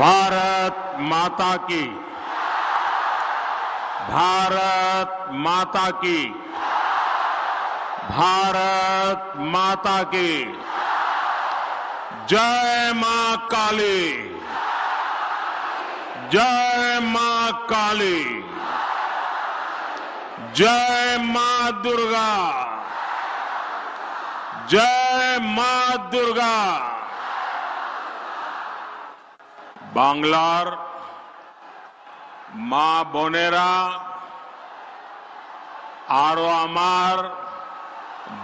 भारत माता की, भारत माता की, भारत माता की। जय मां काली, जय मां काली, जय मां दुर्गा, जय मां दुर्गा। बांग्लार मां बोनेरा आरो आमार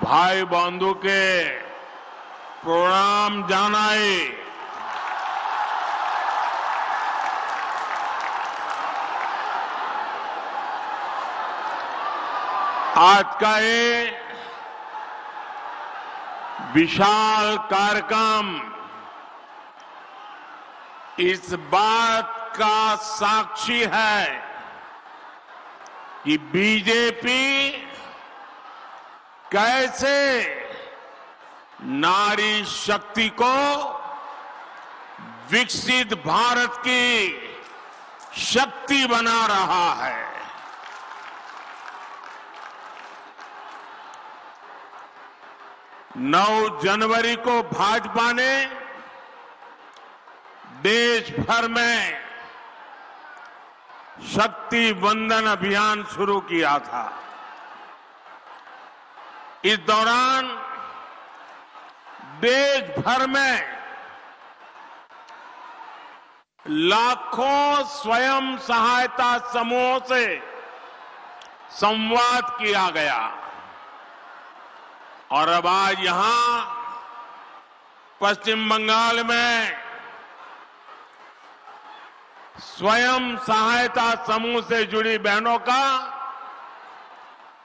भाई बंधु के प्रणाम जानाए। आज का ये विशाल कार्यक्रम इस बात का साक्षी है कि बीजेपी कैसे नारी शक्ति को विकसित भारत की शक्ति बना रहा है। 9 जनवरी को भाजपा ने देश भर में शक्ति वंदन अभियान शुरू किया था। इस दौरान देश भर में लाखों स्वयं सहायता समूहों से संवाद किया गया और अब आज यहां पश्चिम बंगाल में स्वयं सहायता समूह से जुड़ी बहनों का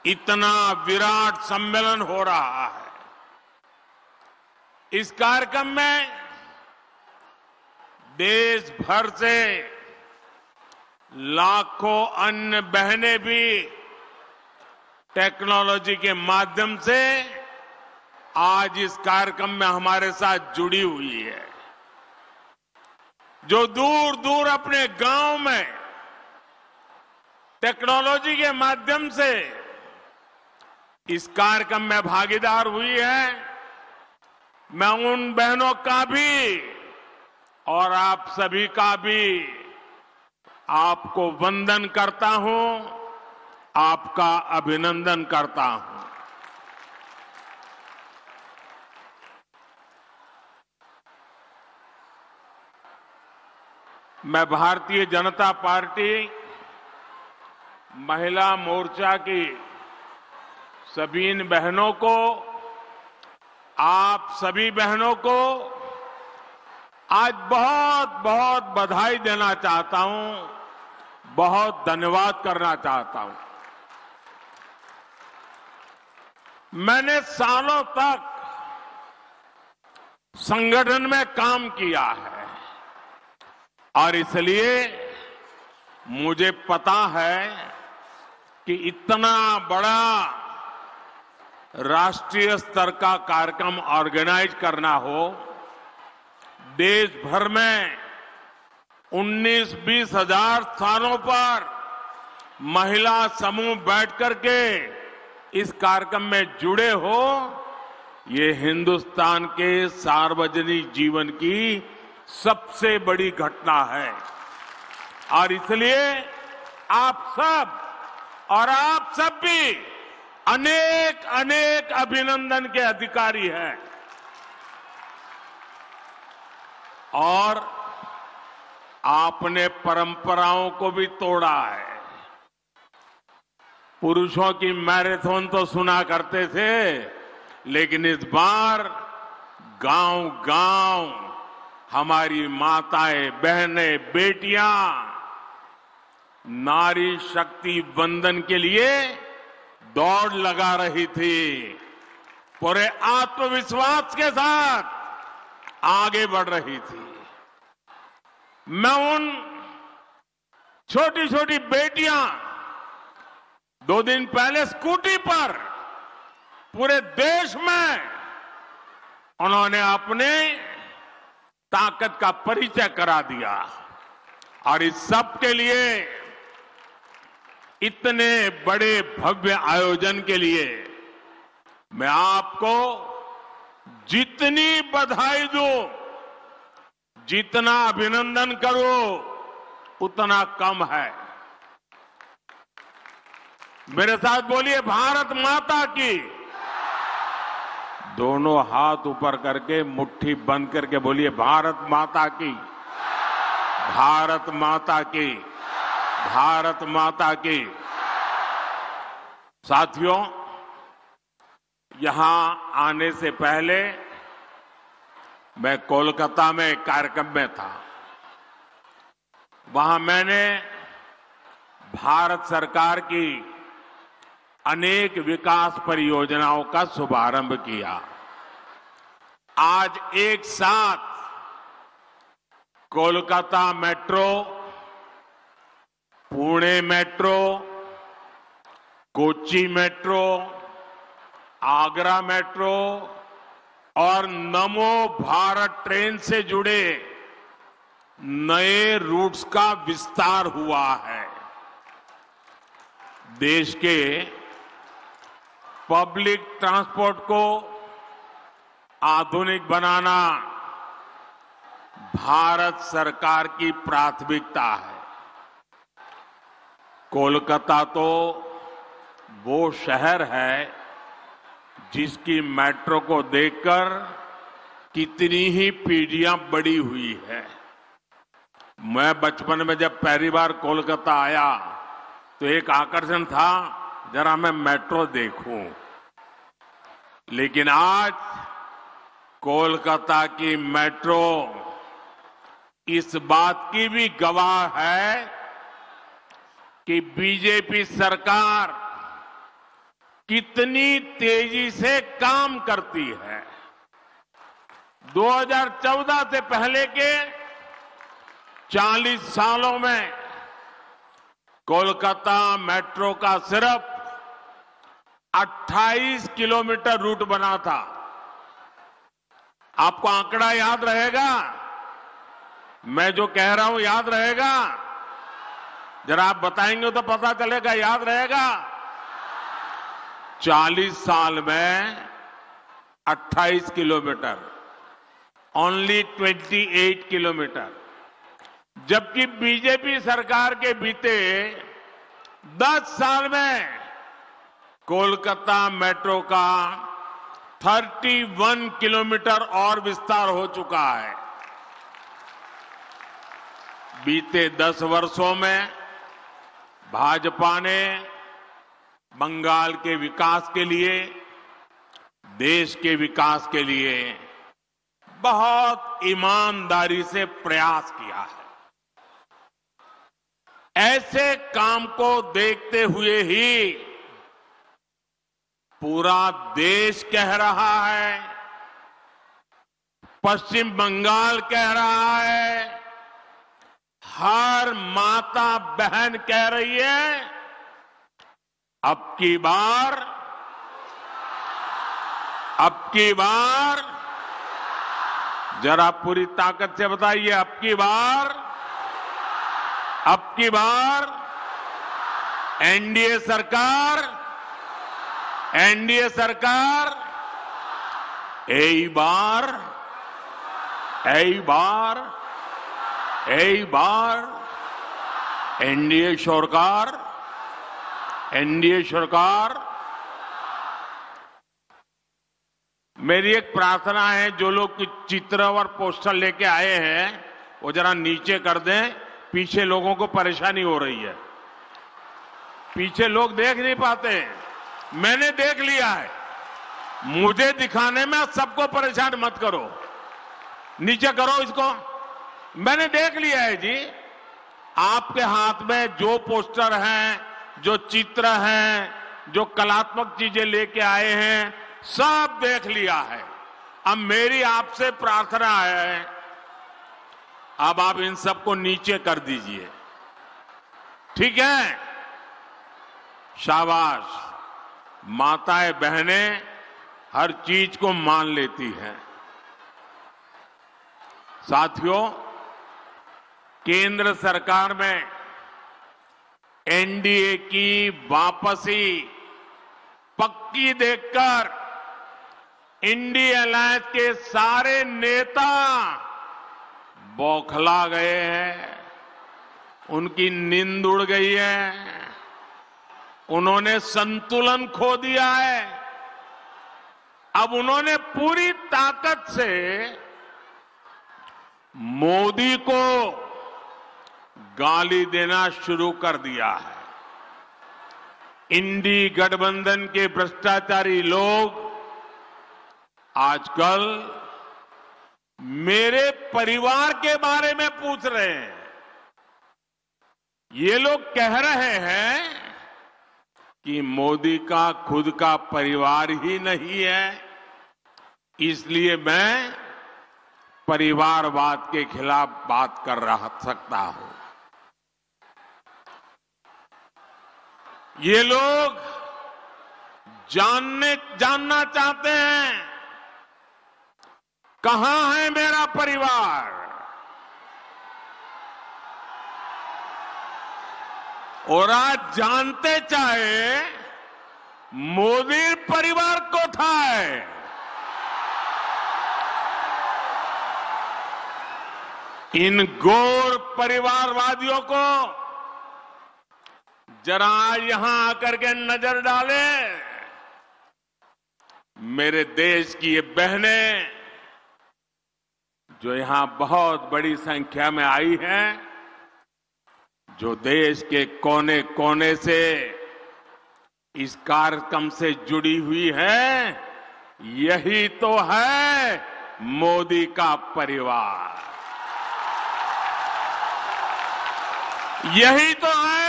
इतना विराट सम्मेलन हो रहा है। इस कार्यक्रम में देश भर से लाखों अन्य बहनें भी टेक्नोलॉजी के माध्यम से आज इस कार्यक्रम में हमारे साथ जुड़ी हुई है। जो दूर दूर अपने गांव में टेक्नोलॉजी के माध्यम से इस कार्यक्रम में भागीदार हुई है, मैं उन बहनों का भी और आप सभी का भी आपको वंदन करता हूं, आपका अभिनंदन करता हूं। मैं भारतीय जनता पार्टी महिला मोर्चा की सभी इन बहनों को, आप सभी बहनों को आज बहुत बहुत बधाई देना चाहता हूं, बहुत धन्यवाद करना चाहता हूं। मैंने सालों तक संगठन में काम किया है और इसलिए मुझे पता है कि इतना बड़ा राष्ट्रीय स्तर का कार्यक्रम ऑर्गेनाइज करना हो, देश भर में 19-20 हजार स्थानों पर महिला समूह बैठ करके इस कार्यक्रम में जुड़े हो, ये हिंदुस्तान के सार्वजनिक जीवन की सबसे बड़ी घटना है। और इसलिए आप सब और आप सब भी अनेक अनेक अभिनंदन के अधिकारी हैं। और आपने परंपराओं को भी तोड़ा है। पुरुषों की मैराथन तो सुना करते थे, लेकिन इस बार गांव-गांव हमारी माताएं, बहनें, बेटियां नारी शक्ति वंदन के लिए दौड़ लगा रही थी। पूरे आत्मविश्वास के साथ आगे बढ़ रही थी। मैं उन छोटी छोटी बेटियां 2 दिन पहले स्कूटी पर पूरे देश में उन्होंने अपने ताकत का परिचय करा दिया। और इस सब के लिए, इतने बड़े भव्य आयोजन के लिए मैं आपको जितनी बधाई दूं, जितना अभिनंदन करूं, उतना कम है। मेरे साथ बोलिए, भारत माता की। दोनों हाथ ऊपर करके मुट्ठी बंद करके बोलिए, भारत माता की, भारत माता की, भारत माता की। साथियों, यहां आने से पहले मैं कोलकाता में एक कार्यक्रम में था। वहां मैंने भारत सरकार की अनेक विकास परियोजनाओं का शुभारंभ किया। आज एक साथ Kolkata metro, Pune metro, Kochi metro, Agra metro और नमो भारत ट्रेन से जुड़े नए रूट्स का विस्तार हुआ है। देश के पब्लिक ट्रांसपोर्ट को आधुनिक बनाना भारत सरकार की प्राथमिकता है। कोलकाता तो वो शहर है जिसकी मेट्रो को देखकर कितनी ही पीढ़ियां बड़ी हुई है। मैं बचपन में जब पहली बार कोलकाता आया तो एक आकर्षण था, जरा मैं मेट्रो देखूं। लेकिन आज कोलकाता की मेट्रो इस बात की भी गवाह है कि बीजेपी सरकार कितनी तेजी से काम करती है। 2014 से पहले के 40 सालों में कोलकाता मेट्रो का सिर्फ 28 किलोमीटर रूट बना था। आपको आंकड़ा याद रहेगा? मैं जो कह रहा हूं याद रहेगा? जरा आप बताएंगे तो पता चलेगा, याद रहेगा? 40 साल में 28 किलोमीटर, ओनली 28 किलोमीटर। जबकि बीजेपी सरकार के बीते 10 साल में कोलकाता मेट्रो का 31 किलोमीटर और विस्तार हो चुका है। बीते 10 वर्षों में भाजपा ने बंगाल के विकास के लिए, देश के विकास के लिए बहुत ईमानदारी से प्रयास किया है। ऐसे काम को देखते हुए ही पूरा देश कह रहा है, पश्चिम बंगाल कह रहा है, हर माता बहन कह रही है, अब की बार जरा पूरी ताकत से बताइए, अब की बार एनडीए सरकार এই बार एनडीए सरकार। मेरी एक प्रार्थना है, जो लोग चित्र और पोस्टर लेके आए हैं वो जरा नीचे कर दें, पीछे लोगों को परेशानी हो रही है। पीछे लोग देख नहीं पाते। मैंने देख लिया है, मुझे दिखाने में सबको परेशान मत करो। नीचे करो इसको। मैंने देख लिया है जी। आपके हाथ में जो पोस्टर हैं, जो चित्र हैं, जो कलात्मक चीजें लेके आए हैं, सब देख लिया है। अब मेरी आपसे प्रार्थना है, अब आप इन सबको नीचे कर दीजिए, ठीक है? शाबाश। माताएं बहनें हर चीज को मान लेती हैं। साथियों, केंद्र सरकार में एनडीए की वापसी पक्की देखकर इंडिया अलायंस के सारे नेता बौखला गए हैं, उनकी नींद उड़ गई है, उन्होंने संतुलन खो दिया है। अब उन्होंने पूरी ताकत से मोदी को गाली देना शुरू कर दिया है। इंडी गठबंधन के भ्रष्टाचारी लोग आजकल मेरे परिवार के बारे में पूछ रहे हैं। ये लोग कह रहे हैं कि मोदी का खुद का परिवार ही नहीं है, इसलिए मैं परिवारवाद के खिलाफ बात कर सकता हूं। ये लोग जानना चाहते हैं कहां है मेरा परिवार, और आज जानते चाहे मोदी परिवार को था है। इन गौर परिवारवादियों को जरा यहां आकर के नजर डाले। मेरे देश की ये बहनें जो यहां बहुत बड़ी संख्या में आई हैं, जो देश के कोने कोने से इस कार्यक्रम से जुड़ी हुई है, यही तो है मोदी का परिवार, यही तो है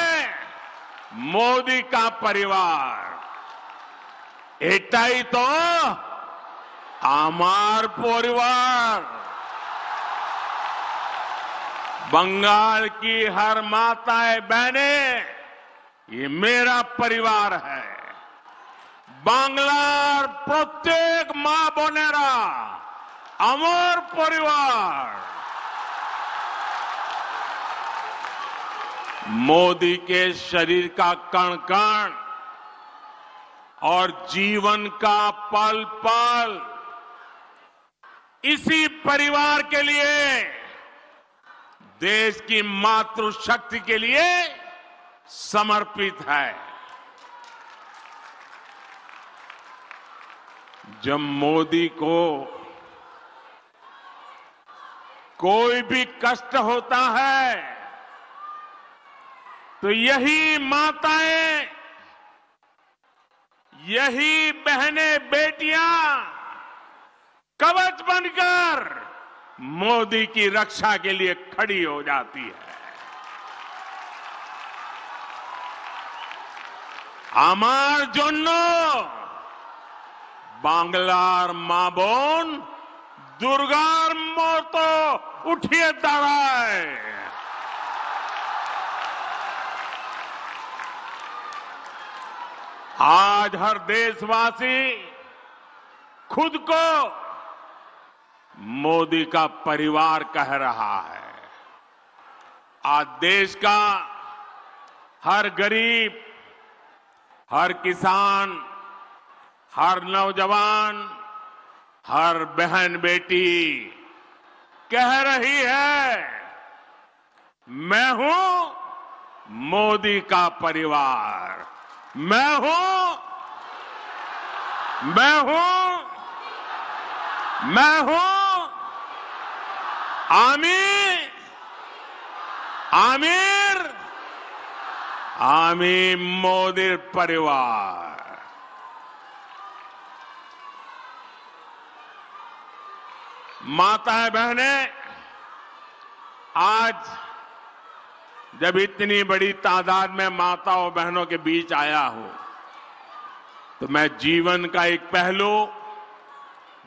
मोदी का परिवार। एटाई तो आमार परिवार। बंगाल की हर माताएं बहनें, ये मेरा परिवार है। बांग्लार प्रत्येक मां बोनेरा আমার परिवार। मोदी के शरीर का कण कण और जीवन का पल पल इसी परिवार के लिए, देश की मातृशक्ति के लिए समर्पित है। जब मोदी को कोई भी कष्ट होता है तो यही माताएं, यही बहनें बेटियां कवच बनकर मोदी की रक्षा के लिए खड़ी हो जाती है। आमार जोन्नो बांग्लार मां बोन दुर्गार मतो उठिए दाঁড়ায়। आज हर देशवासी खुद को मोदी का परिवार कह रहा है। आज देश का हर गरीब, हर किसान, हर नौजवान, हर बहन बेटी कह रही है, मैं हूं मोदी का परिवार, मैं हूं, मैं हूं, मैं हूं आमिर, आमिर, आमिर मोदी परिवार। माताएं बहनें, आज जब इतनी बड़ी तादाद में माताओं बहनों के बीच आया हूं, तो मैं जीवन का एक पहलू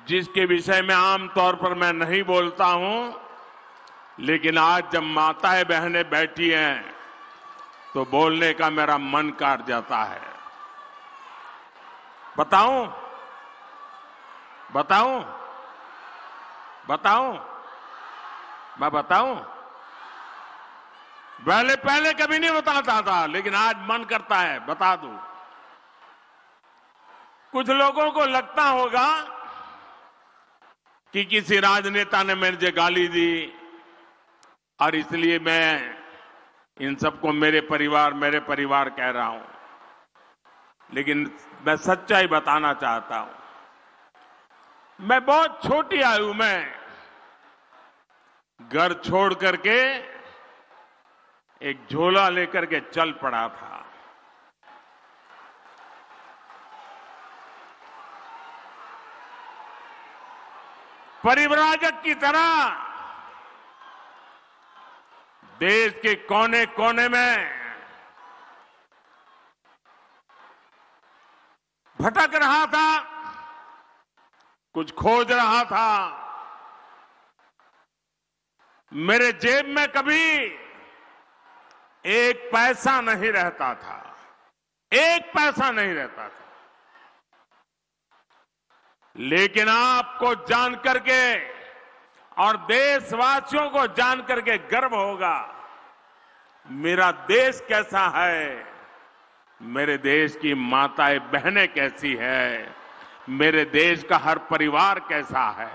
जिसके विषय में आमतौर पर मैं नहीं बोलता हूं, लेकिन आज जब माताएं बहनें बैठी हैं तो बोलने का मेरा मन कर जाता है। बताऊं, बताऊं, बताऊं, मैं बताऊं? पहले पहले कभी नहीं बताता था, लेकिन आज मन करता है बता दूं। कुछ लोगों को लगता होगा कि किसी राजनेता ने मुझे गाली दी और इसलिए मैं इन सबको मेरे परिवार कह रहा हूं, लेकिन मैं सच्चाई बताना चाहता हूं। मैं बहुत छोटी आयु में घर छोड़ करके एक झोला लेकर के चल पड़ा था। परिव्राजक की तरह देश के कोने कोने में भटक रहा था, कुछ खोज रहा था। मेरे जेब में कभी एक पैसा नहीं रहता था, एक पैसा नहीं रहता था। लेकिन आपको जान करके और देशवासियों को जान करके गर्व होगा, मेरा देश कैसा है, मेरे देश की माताएं बहनें कैसी है, मेरे देश का हर परिवार कैसा है।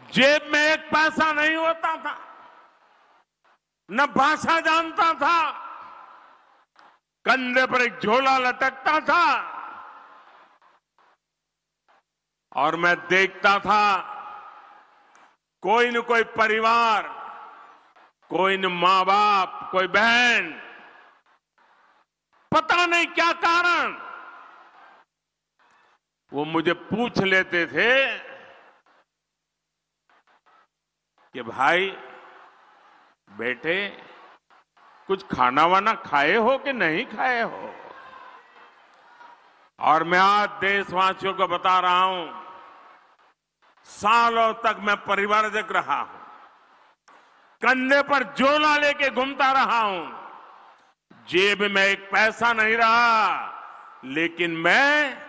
जेब में एक पैसा नहीं होता था, न भाषा जानता था, कंधे पर एक झोला लटकता था और मैं देखता था कोई न कोई परिवार, कोई न मां बाप, कोई बहन, पता नहीं क्या कारण, वो मुझे पूछ लेते थे कि भाई बेटे कुछ खाना वाना खाए हो कि नहीं खाए हो। और मैं आज देशवासियों को बता रहा हूं, सालों तक मैं परिवारजक रहा हूं, कंधे पर झोला लेके घूमता रहा हूं, जेब में एक पैसा नहीं रहा, लेकिन मैं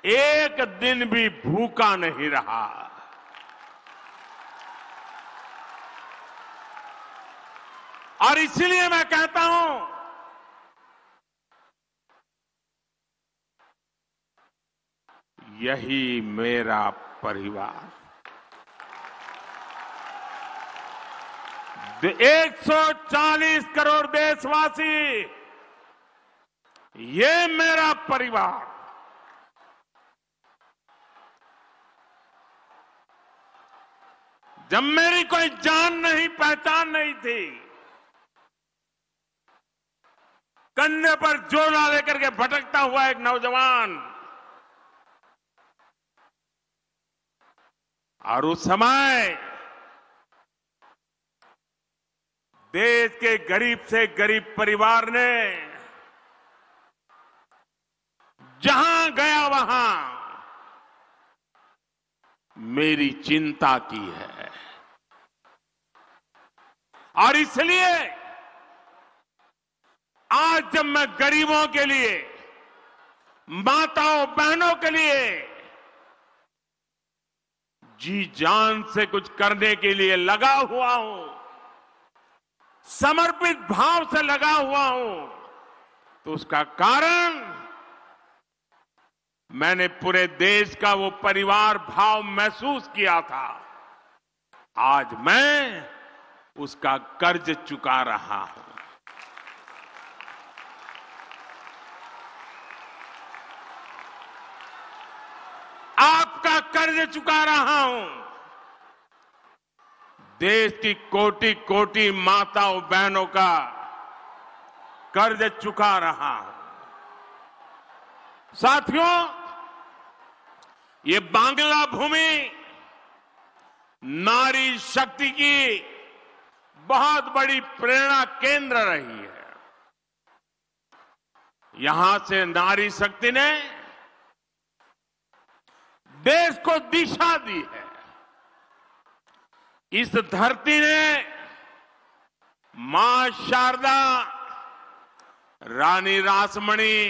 एक दिन भी भूखा नहीं रहा। और इसलिए मैं कहता हूं, यही मेरा परिवार। 140 करोड़ देशवासी, ये मेरा परिवार। जब मेरी कोई जान नहीं पहचान नहीं थी, कंधे पर झोला लेकर के भटकता हुआ एक नौजवान, और उस समय देश के गरीब से गरीब परिवार ने जहां गया वहां मेरी चिंता की है। और इसलिए आज जब मैं गरीबों के लिए, माताओं बहनों के लिए जी जान से कुछ करने के लिए लगा हुआ हूं, समर्पित भाव से लगा हुआ हूं, तो उसका कारण मैंने पूरे देश का वो परिवार भाव महसूस किया था। आज मैं उसका कर्ज चुका रहा हूं। आपका कर्ज चुका रहा हूं। देश की कोटि कोटि माताओं बहनों का कर्ज चुका रहा हूं। साथियों, ये बांग्ला भूमि नारी शक्ति की बहुत बड़ी प्रेरणा केंद्र रही है। यहां से नारी शक्ति ने देश को दिशा दी है। इस धरती ने मां शारदा, रानी रासमणी,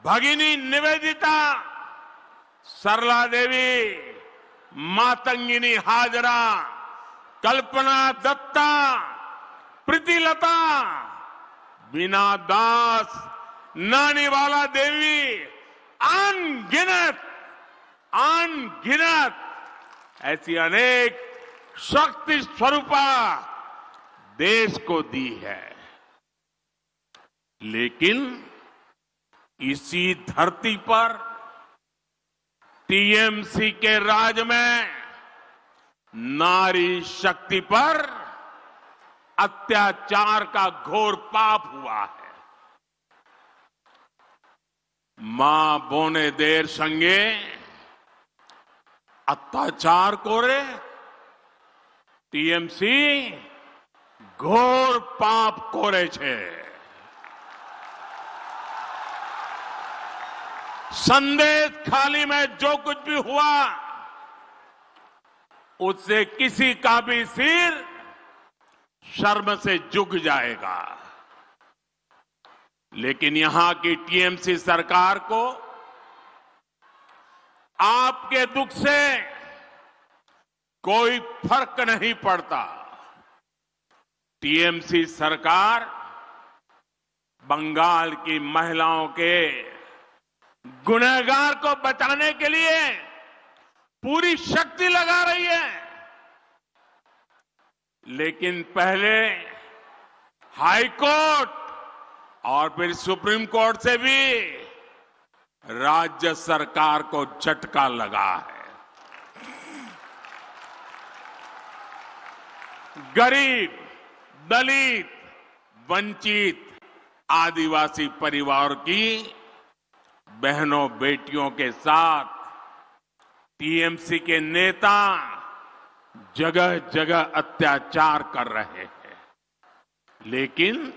भगिनी निवेदिता, सरला देवी, मातंगिनी हाजरा, कल्पना दत्ता, प्रीतिलता, बीना दास, नानीवाला देवी, अनगिनत ऐसी अनेक शक्ति स्वरूपा देश को दी है। लेकिन इसी धरती पर टीएमसी के राज में नारी शक्ति पर अत्याचार का घोर पाप हुआ है। मां बोने देर संगे अत्याचार कोरे टीएमसी घोर पाप कोरे छे। संदेश खाली में जो कुछ भी हुआ उससे किसी का भी सिर शर्म से झुक जाएगा। लेकिन यहां की टीएमसी सरकार को आपके दुख से कोई फर्क नहीं पड़ता। टीएमसी सरकार बंगाल की महिलाओं के गुनहगार को बचाने के लिए पूरी शक्ति लगा रही है। लेकिन पहले हाई कोर्ट और फिर सुप्रीम कोर्ट से भी राज्य सरकार को झटका लगा है। गरीब, दलित, वंचित, आदिवासी परिवार की बहनों बेटियों के साथ टीएमसी के नेता जगह जगह अत्याचार कर रहे हैं। लेकिन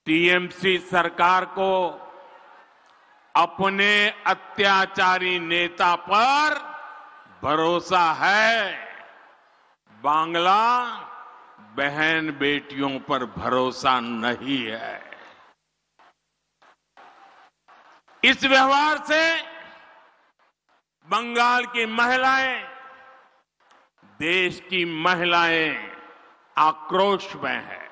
टीएमसी सरकार को अपने अत्याचारी नेता पर भरोसा है, बांग्ला बहन बेटियों पर भरोसा नहीं है। इस व्यवहार से बंगाल की महिलाएं, देश की महिलाएं आक्रोश में है।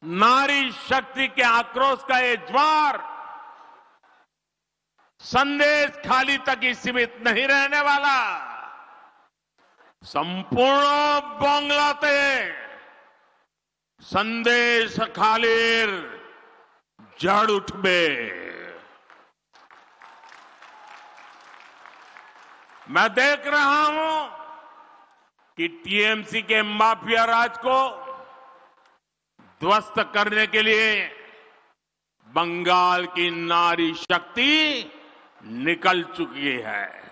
नारी शक्ति के आक्रोश का ये ज्वार संदेश खाली तक ही सीमित नहीं रहने वाला। संपूर्ण बांग्लाते संदेश खालीर जड़ उठबे। मैं देख रहा हूं कि टीएमसी के माफिया राज को ध्वस्त करने के लिए बंगाल की नारी शक्ति निकल चुकी है।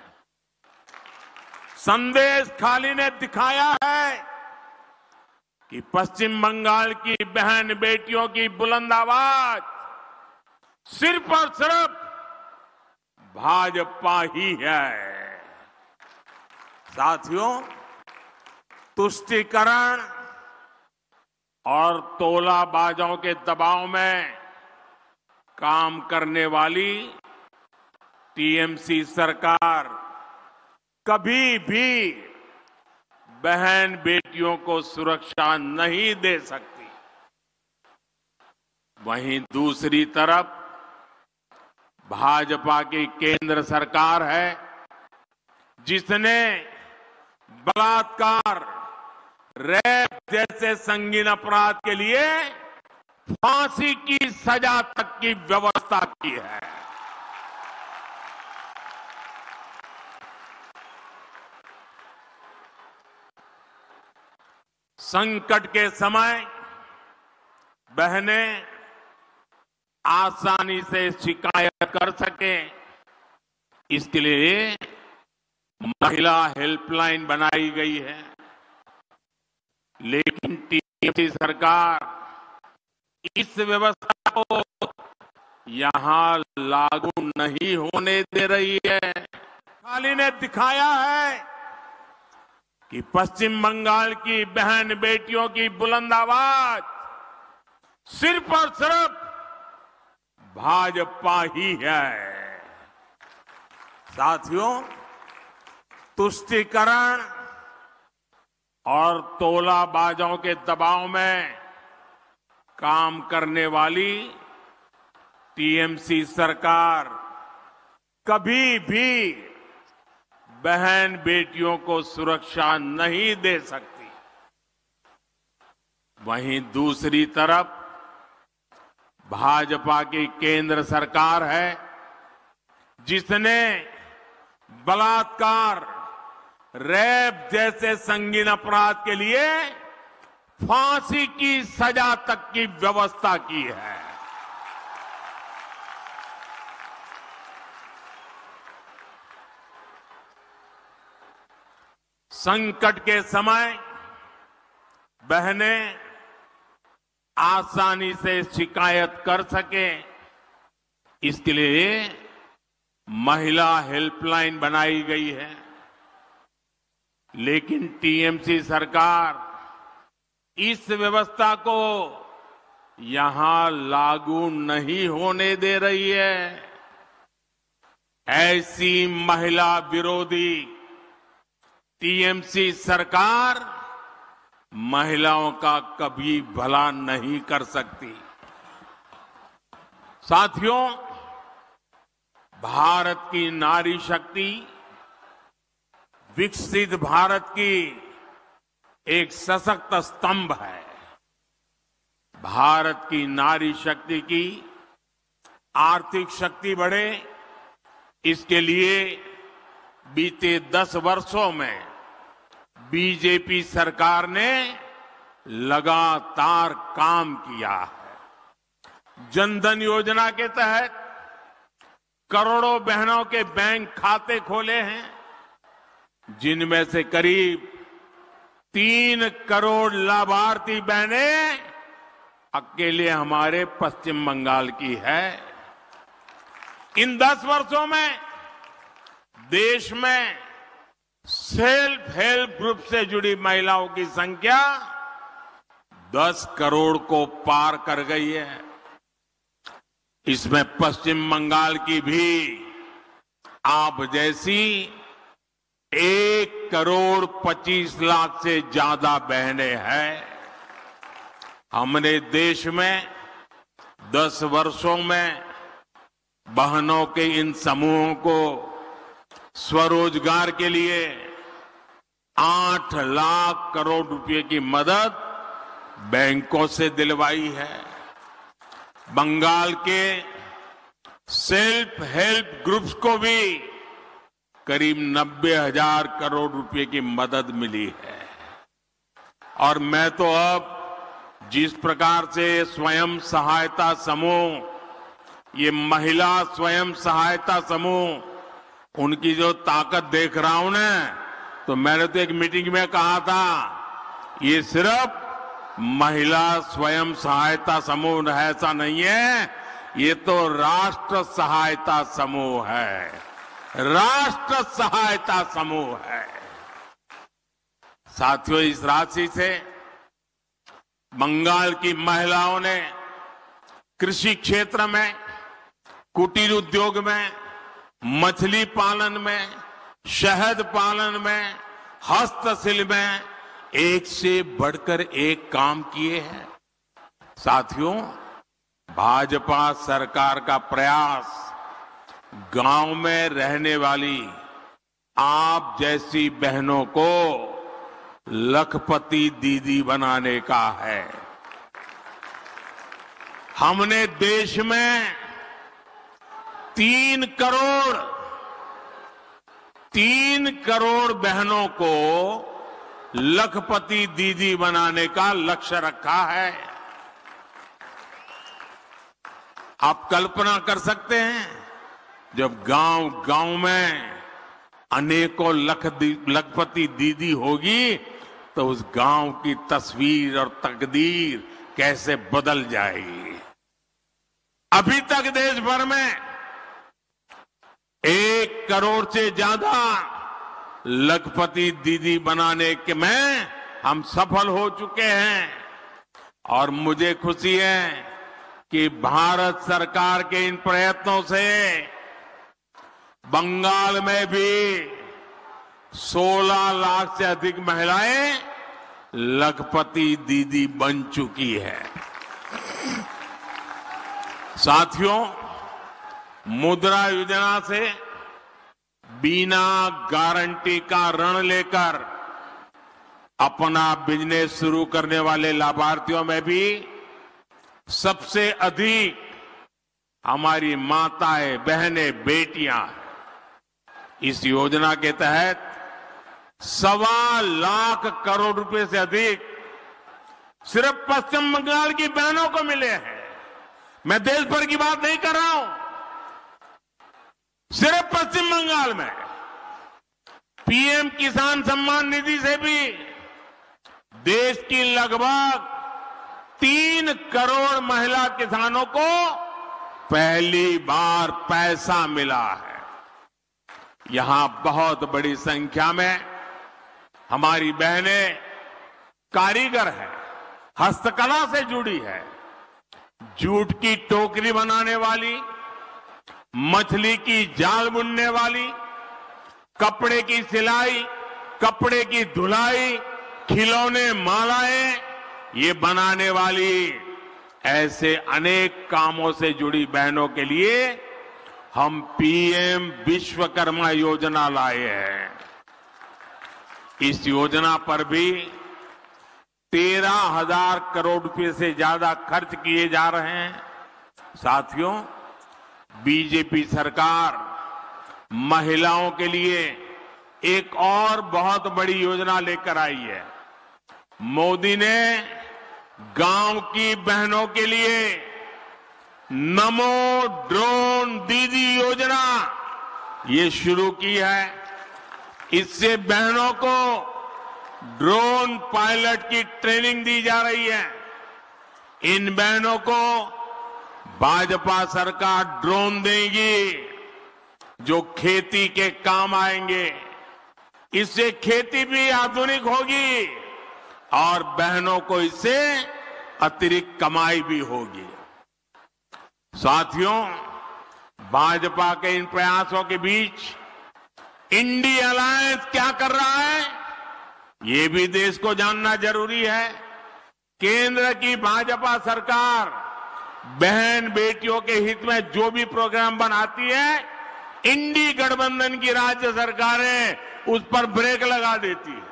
संदेश खाली ने दिखाया है कि पश्चिम बंगाल की बहन बेटियों की बुलंद आवाज सिर्फ और सिर्फ भाजपा ही है। साथियों, तुष्टीकरण और तोलाबाजों के दबाव में काम करने वाली टीएमसी सरकार कभी भी बहन बेटियों को सुरक्षा नहीं दे सकती। वहीं दूसरी तरफ भाजपा की केंद्र सरकार है जिसने बलात्कार, रेप जैसे संगीन अपराध के लिए फांसी की सजा तक की व्यवस्था की है। संकट के समय बहनें आसानी से शिकायत कर सके, इसके लिए महिला हेल्पलाइन बनाई गई है। लेकिन टीएमसी सरकार इस व्यवस्था को यहां लागू नहीं होने दे रही है। खाली ने दिखाया है कि पश्चिम बंगाल की बहन बेटियों की बुलंद आवाज सिर्फ और सिर्फ भाजपा ही है। साथियों, तुष्टीकरण और तोलाबाजों के दबाव में काम करने वाली टीएमसी सरकार कभी भी बहन बेटियों को सुरक्षा नहीं दे सकती। वहीं दूसरी तरफ भाजपा की केंद्र सरकार है जिसने बलात्कार, रेप जैसे संगीन अपराध के लिए फांसी की सजा तक की व्यवस्था की है। संकट के समय बहनें आसानी से शिकायत कर सके, इसके लिए महिला हेल्पलाइन बनाई गई है। लेकिन टीएमसी सरकार इस व्यवस्था को यहां लागू नहीं होने दे रही है। ऐसी महिला विरोधी टीएमसी सरकार महिलाओं का कभी भला नहीं कर सकती। साथियों, भारत की नारी शक्ति विकसित भारत की एक सशक्त स्तंभ है। भारत की नारी शक्ति की आर्थिक शक्ति बढ़े, इसके लिए बीते 10 वर्षों में बीजेपी सरकार ने लगातार काम किया है। जनधन योजना के तहत करोड़ों बहनों के बैंक खाते खोले हैं, जिनमें से करीब 3 करोड़ लाभार्थी बहनें अकेले हमारे पश्चिम बंगाल की है। इन 10 वर्षों में देश में सेल्फ हेल्प ग्रुप से जुड़ी महिलाओं की संख्या 10 करोड़ को पार कर गई है। इसमें पश्चिम बंगाल की भी आप जैसी 1 करोड़ 25 लाख से ज्यादा बहनें हैं। हमने देश में 10 वर्षों में बहनों के इन समूहों को स्वरोजगार के लिए 8 लाख करोड़ रुपए की मदद बैंकों से दिलवाई है। बंगाल के सेल्फ हेल्प ग्रुप्स को भी करीब 90,000 करोड़ रुपए की मदद मिली है। और मैं तो अब जिस प्रकार से स्वयं सहायता समूह, ये महिला स्वयं सहायता समूह, उनकी जो ताकत देख रहा हूं ना, तो मैंने तो एक मीटिंग में कहा था, ये सिर्फ महिला स्वयं सहायता समूह ऐसा नहीं है, ये तो राष्ट्र सहायता समूह है। राष्ट्र सहायता समूह है। साथियों, इस राशि से बंगाल की महिलाओं ने कृषि क्षेत्र में, कुटीर उद्योग में, मछली पालन में, शहद पालन में, हस्तशिल्प में एक से बढ़कर एक काम किए हैं। साथियों, भाजपा सरकार का प्रयास गांव में रहने वाली आप जैसी बहनों को लखपति दीदी बनाने का है। हमने देश में 3 करोड़ बहनों को लखपति दीदी बनाने का लक्ष्य रखा है। आप कल्पना कर सकते हैं, जब गांव में अनेकों लखपति दीदी होगी तो उस गांव की तस्वीर और तकदीर कैसे बदल जाएगी। अभी तक देश भर में 1 करोड़ से ज्यादा लखपति दीदी बनाने के में हम सफल हो चुके हैं। और मुझे खुशी है कि भारत सरकार के इन प्रयत्नों से बंगाल में भी 16 लाख से अधिक महिलाएं लखपति दीदी बन चुकी है। साथियों, मुद्रा योजना से बिना गारंटी का ऋण लेकर अपना बिजनेस शुरू करने वाले लाभार्थियों में भी सबसे अधिक हमारी माताएं, बहनें, बेटियां। इस योजना के तहत 1.25 लाख करोड़ रुपए से अधिक सिर्फ पश्चिम बंगाल की बहनों को मिले हैं। मैं देश भर की बात नहीं कर रहा हूं, सिर्फ पश्चिम बंगाल में पीएम किसान सम्मान निधि से भी देश की लगभग 3 करोड़ महिला किसानों को पहली बार पैसा मिला है। यहां बहुत बड़ी संख्या में हमारी बहनें कारीगर हैं, हस्तकला से जुड़ी है। जूट की टोकरी बनाने वाली, मछली की जाल बुनने वाली, कपड़े की सिलाई, कपड़े की धुलाई, खिलौने, मालाएं ये बनाने वाली, ऐसे अनेक कामों से जुड़ी बहनों के लिए हम पीएम विश्वकर्मा योजना लाए हैं। इस योजना पर भी 13,000 करोड़ रुपए से ज्यादा खर्च किए जा रहे हैं। साथियों, बीजेपी सरकार महिलाओं के लिए एक और बहुत बड़ी योजना लेकर आई है। मोदी ने गांव की बहनों के लिए नमो ड्रोन दीदी योजना ये शुरू की है। इससे बहनों को ड्रोन पायलट की ट्रेनिंग दी जा रही है। इन बहनों को भाजपा सरकार ड्रोन देगी जो खेती के काम आएंगे। इससे खेती भी आधुनिक होगी और बहनों को इससे अतिरिक्त कमाई भी होगी। साथियों, भाजपा के इन प्रयासों के बीच इंडी अलायंस क्या कर रहा है, ये भी देश को जानना जरूरी है। केंद्र की भाजपा सरकार बहन बेटियों के हित में जो भी प्रोग्राम बनाती है, इंडी गठबंधन की राज्य सरकारें उस पर ब्रेक लगा देती है।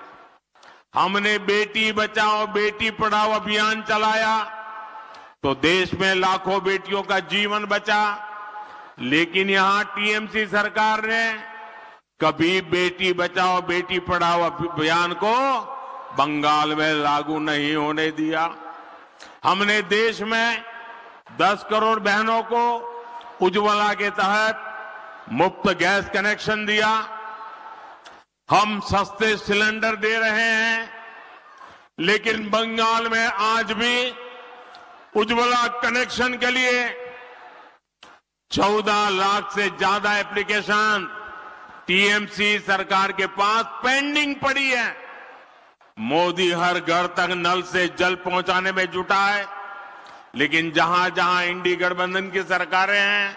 हमने बेटी बचाओ बेटी पढ़ाओ अभियान चलाया तो देश में लाखों बेटियों का जीवन बचा, लेकिन यहां टीएमसी सरकार ने कभी बेटी बचाओ बेटी पढ़ाओ अभियान को बंगाल में लागू नहीं होने दिया। हमने देश में 10 करोड़ बहनों को उज्ज्वला के तहत मुफ्त गैस कनेक्शन दिया। हम सस्ते सिलेंडर दे रहे हैं, लेकिन बंगाल में आज भी उज्ज्वला कनेक्शन के लिए 14 लाख से ज्यादा एप्लीकेशन टीएमसी सरकार के पास पेंडिंग पड़ी है। मोदी हर घर तक नल से जल पहुंचाने में जुटा है, लेकिन जहां जहां इंडी गठबंधन की सरकारें हैं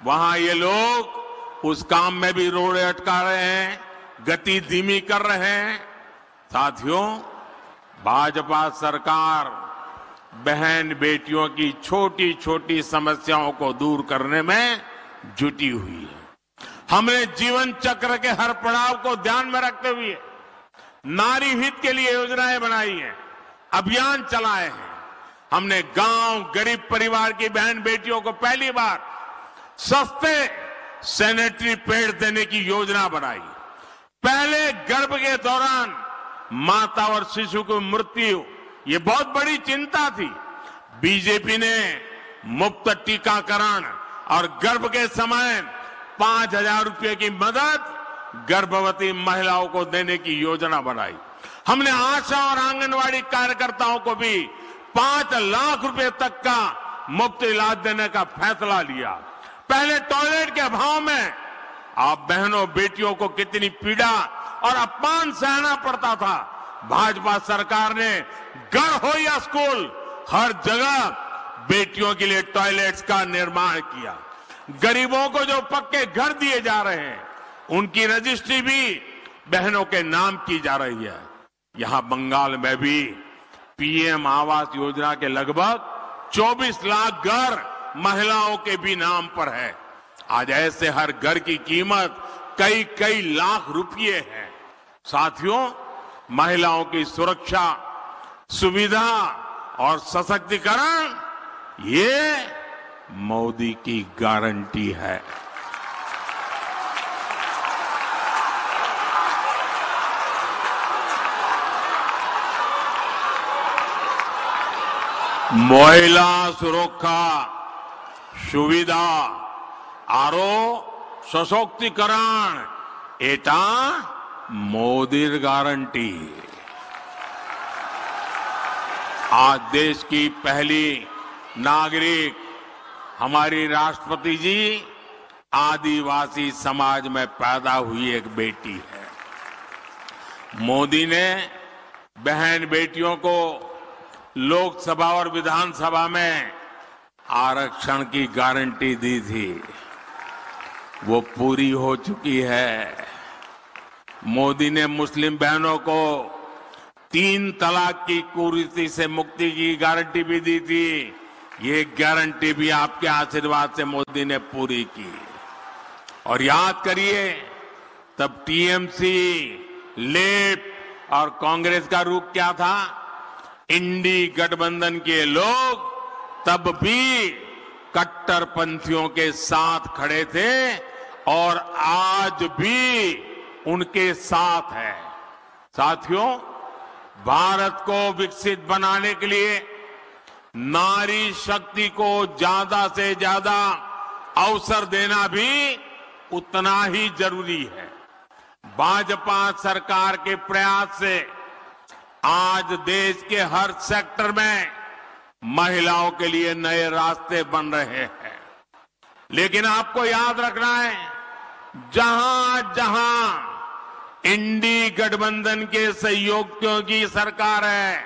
वहां ये लोग उस काम में भी रोड़े अटका रहे हैं, गति धीमी कर रहे हैं। साथियों, भाजपा सरकार बहन बेटियों की छोटी छोटी समस्याओं को दूर करने में जुटी हुई है। हमने जीवन चक्र के हर पड़ाव को ध्यान में रखते हुए नारी हित के लिए योजनाएं बनाई हैं, अभियान चलाए हैं। हमने गांव गरीब परिवार की बहन बेटियों को पहली बार सस्ते सैनिटरी पैड देने की योजना बनाई। पहले गर्भ के दौरान माता और शिशु की मृत्यु ये बहुत बड़ी चिंता थी। बीजेपी ने मुफ्त टीकाकरण और गर्भ के समय 5,000 रुपए की मदद गर्भवती महिलाओं को देने की योजना बनाई। हमने आशा और आंगनवाड़ी कार्यकर्ताओं को भी 5 लाख रुपए तक का मुफ्त इलाज देने का फैसला लिया। पहले टॉयलेट के अभाव में आप बहनों बेटियों को कितनी पीड़ा और अपमान सहना पड़ता था। भाजपा सरकार ने घर हो या स्कूल हर जगह बेटियों के लिए टॉयलेट्स का निर्माण किया। गरीबों को जो पक्के घर दिए जा रहे हैं उनकी रजिस्ट्री भी बहनों के नाम की जा रही है। यहां बंगाल में भी पीएम आवास योजना के लगभग 24 लाख घर महिलाओं के भी नाम पर है। आज ऐसे हर घर की कीमत कई कई लाख रुपए है। साथियों, महिलाओं की सुरक्षा, सुविधा और सशक्तिकरण ये मोदी की गारंटी है। महिला सुरक्षा, सुविधा आरो सशक्तिकरण एटा मोदीर गारंटी। आज देश की पहली नागरिक हमारी राष्ट्रपति जी आदिवासी समाज में पैदा हुई एक बेटी है। मोदी ने बहन बेटियों को लोकसभा और विधानसभा में आरक्षण की गारंटी दी थी, वो पूरी हो चुकी है। मोदी ने मुस्लिम बहनों को 3 तलाक की कुरीति से मुक्ति की गारंटी भी दी थी। ये गारंटी भी आपके आशीर्वाद से मोदी ने पूरी की। और याद करिए, तब टीएमसी, लेफ्ट और कांग्रेस का रुख क्या था? इंडी गठबंधन के लोग तब भी कट्टरपंथियों के साथ खड़े थे और आज भी उनके साथ है। साथियों, भारत को विकसित बनाने के लिए नारी शक्ति को ज्यादा से ज्यादा अवसर देना भी उतना ही जरूरी है। भाजपा सरकार के प्रयास से आज देश के हर सेक्टर में महिलाओं के लिए नए रास्ते बन रहे हैं। लेकिन आपको याद रखना है, जहां जहां इंडी गठबंधन के सहयोगियों की सरकार है,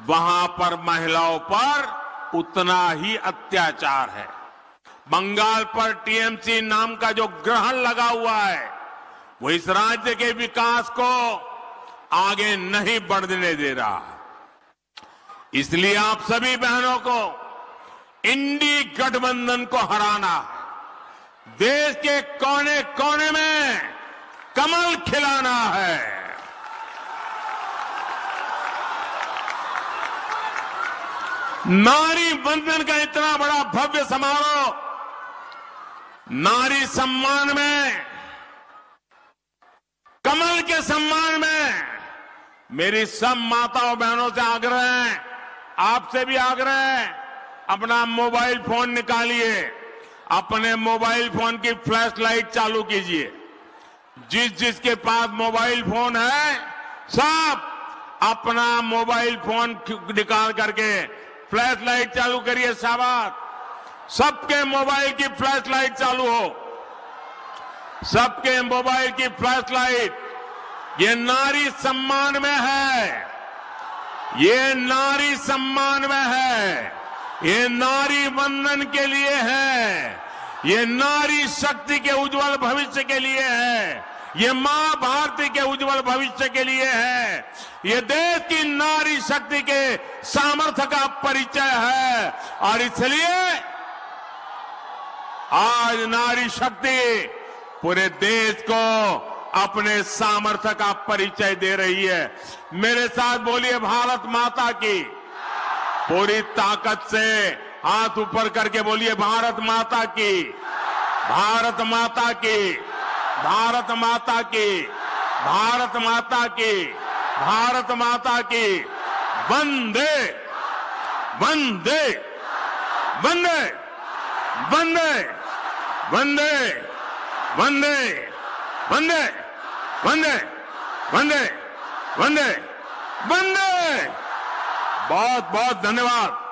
वहां पर महिलाओं पर उतना ही अत्याचार है। बंगाल पर टीएमसी नाम का जो ग्रहण लगा हुआ है, वो इस राज्य के विकास को आगे नहीं बढ़ने दे रहा। इसलिए आप सभी बहनों को इंडी गठबंधन को हराना है। देश के कोने कोने में कमल खिलाना है। नारी बंधन का इतना बड़ा भव्य समारोह, नारी सम्मान में, कमल के सम्मान में मेरी सब माताओं बहनों से आग्रह है, आपसे भी आग्रह है, अपना मोबाइल फोन निकालिए, अपने मोबाइल फोन की फ्लैश लाइट चालू कीजिए। जिसके पास मोबाइल फोन है, सब अपना मोबाइल फोन निकाल करके फ्लैश लाइट चालू करिए। शाबाश, सबके मोबाइल की फ्लैश लाइट चालू हो, सबके मोबाइल की फ्लैश लाइट। ये नारी सम्मान में है, ये नारी सम्मान में है, ये नारी बंधन के लिए है, ये नारी शक्ति के उज्जवल भविष्य के लिए है, ये मां भारती के उज्जवल भविष्य के लिए है, ये देश की नारी शक्ति के सामर्थ्य का परिचय है। और इसलिए आज नारी शक्ति पूरे देश को अपने सामर्थ्य का परिचय दे रही है। मेरे साथ बोलिए, भारत माता की। पूरी ताकत से हाथ ऊपर करके बोलिए, भारत माता की, भारत माता की, भारत माता की, भारत माता की, भारत माता की। वंदे वंदे वंदे वंदे वंदे वंदे वंदे वंदे वंदे वंदे वंदे। बहुत बहुत धन्यवाद।